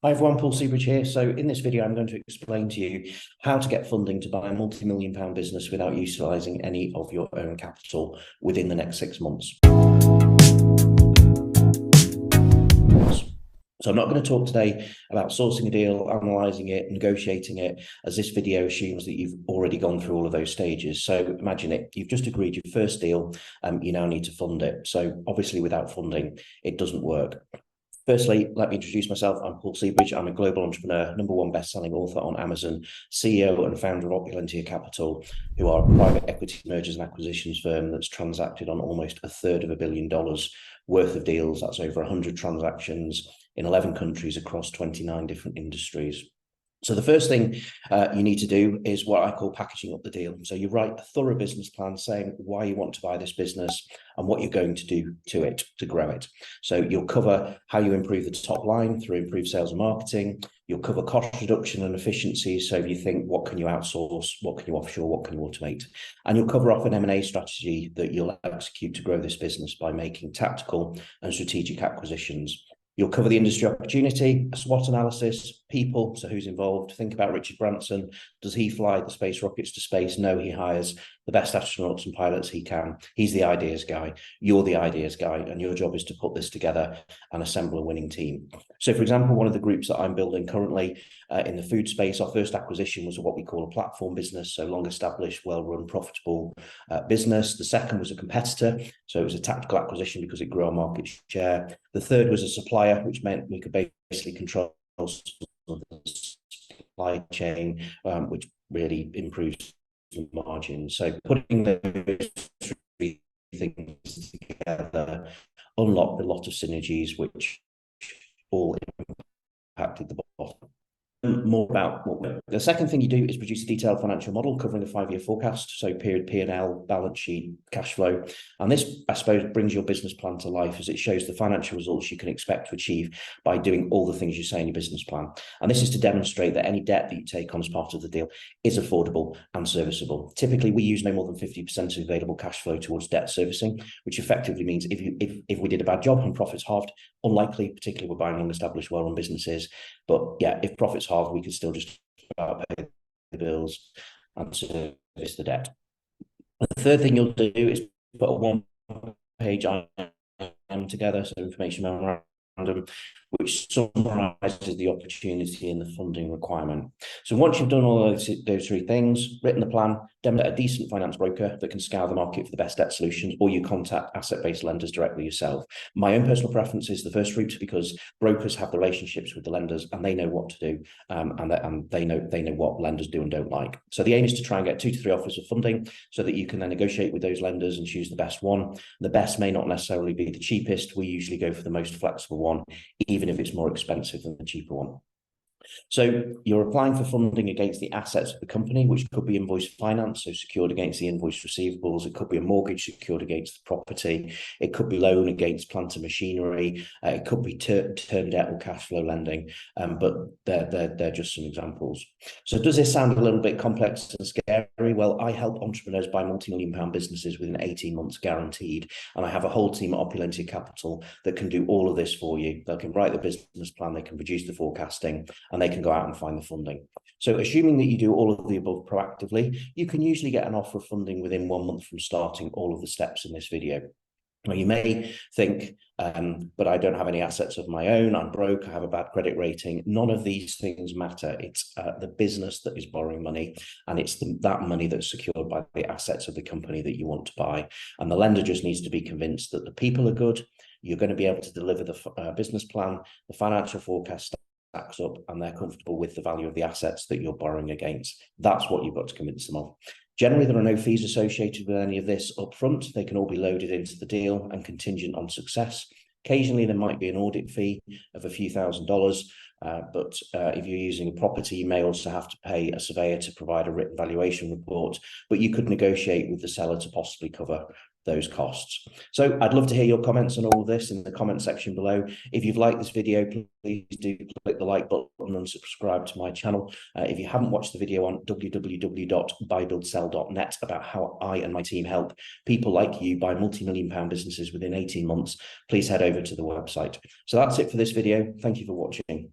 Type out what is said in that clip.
Hi everyone, Paul Seabridge here. So in this video, I'm going to explain to you how to get funding to buy a multi-million pound business without utilising any of your own capital within the next 6 months. So I'm not going to talk today about sourcing a deal, analysing it, negotiating it, as this video assumes that you've already gone through all of those stages. So imagine it, you've just agreed your first deal, you now need to fund it. So obviously without funding, it doesn't work. Firstly, let me introduce myself. I'm Paul Seabridge. I'm a global entrepreneur, #1 best-selling author on Amazon, CEO and founder of Untitled Chapter, who are a private equity mergers and acquisitions firm that's transacted on almost $1/3 billion worth of deals. That's over 100 transactions in 11 countries across 29 different industries. So the first thing you need to do is what I call packaging up the deal. So you write a thorough business plan saying why you want to buy this business and what you're going to do to it to grow it. So you'll cover how you improve the top line through improved sales and marketing. You'll cover cost reduction and efficiency. So if you think, what can you outsource? What can you offshore? What can you automate? And you'll cover off an M&A strategy that you'll execute to grow this business by making tactical and strategic acquisitions. You'll cover the industry opportunity, a SWOT analysis, people, so who's involved. Think about Richard Branson. Does he fly the space rockets to space? No, he hires the best astronauts and pilots he can. He's the ideas guy. You're the ideas guy, and your job is to put this together and assemble a winning team. So, for example, one of the groups that I'm building currently in the food space, our first acquisition was what we call a platform business, so long-established, well-run, profitable business. The second was a competitor, so it was a tactical acquisition because it grew our market share. The third was a supplier, which meant we could basically control the supply chain, which really improves the margin. So putting those three things together unlocked a lot of synergies, which all impacted the bottom. More about what the second thing you do is produce a detailed financial model covering a 5-year forecast, so period P&L, balance sheet, cash flow. And this, I suppose, brings your business plan to life as it shows the financial results you can expect to achieve by doing all the things you say in your business plan. And this is to demonstrate that any debt that you take on as part of the deal is affordable and serviceable. Typically, we use no more than 50% of available cash flow towards debt servicing, which effectively means if we did a bad job and profits halved, unlikely, particularly we're buying long-established, well-run businesses. But yeah, if profits halved, we could still just pay the bills and service the debt. The third thing you'll do is put a one-page item together, so information memorandum, which summarizes the opportunity and the funding requirement. So once you've done all those three things, written the plan, demonstrate a decent finance broker that can scour the market for the best debt solutions, or you contact asset-based lenders directly yourself. My own personal preference is the first route because brokers have the relationships with the lenders and they know what to do, and they know what lenders do and don't like. So the aim is to try and get 2 to 3 offers of funding so that you can then negotiate with those lenders and choose the best one. The best may not necessarily be the cheapest. We usually go for the most flexible one, even if it's more expensive than the cheaper one. So you're applying for funding against the assets of the company, which could be invoice finance, so secured against the invoice receivables. It could be a mortgage secured against the property. It could be loan against plant and machinery. It could be term debt or cash flow lending, but they're just some examples. So does this sound a little bit complex and scary? Well, I help entrepreneurs buy multi-million pound businesses within 18 months guaranteed, and I have a whole team at Opulent Capital that can do all of this for you. They can write the business plan, they can produce the forecasting, and they can go out and find the funding. So assuming that you do all of the above proactively, you can usually get an offer of funding within 1 month from starting all of the steps in this video. Now, you may think, but I don't have any assets of my own, I'm broke, I have a bad credit rating. None of these things matter. It's the business that is borrowing money, and it's that money that's secured by the assets of the company that you want to buy. And the lender just needs to be convinced that the people are good, you're going to be able to deliver the business plan, the financial forecast stacks up, and they're comfortable with the value of the assets that you're borrowing against. That's what you've got to convince them of. Generally, there are no fees associated with any of this up front. They can all be loaded into the deal and contingent on success. Occasionally, there might be an audit fee of a few $1,000s, but if you're using a property, you may also have to pay a surveyor to provide a written valuation report, but you could negotiate with the seller to possibly cover those costs. So I'd love to hear your comments on all of this in the comment section below. If you've liked this video, please do click the like button and subscribe to my channel. If you haven't watched the video on www.buybuildsell.net about how I and my team help people like you buy multi-million pound businesses within 18 months, please head over to the website. So that's it for this video. Thank you for watching.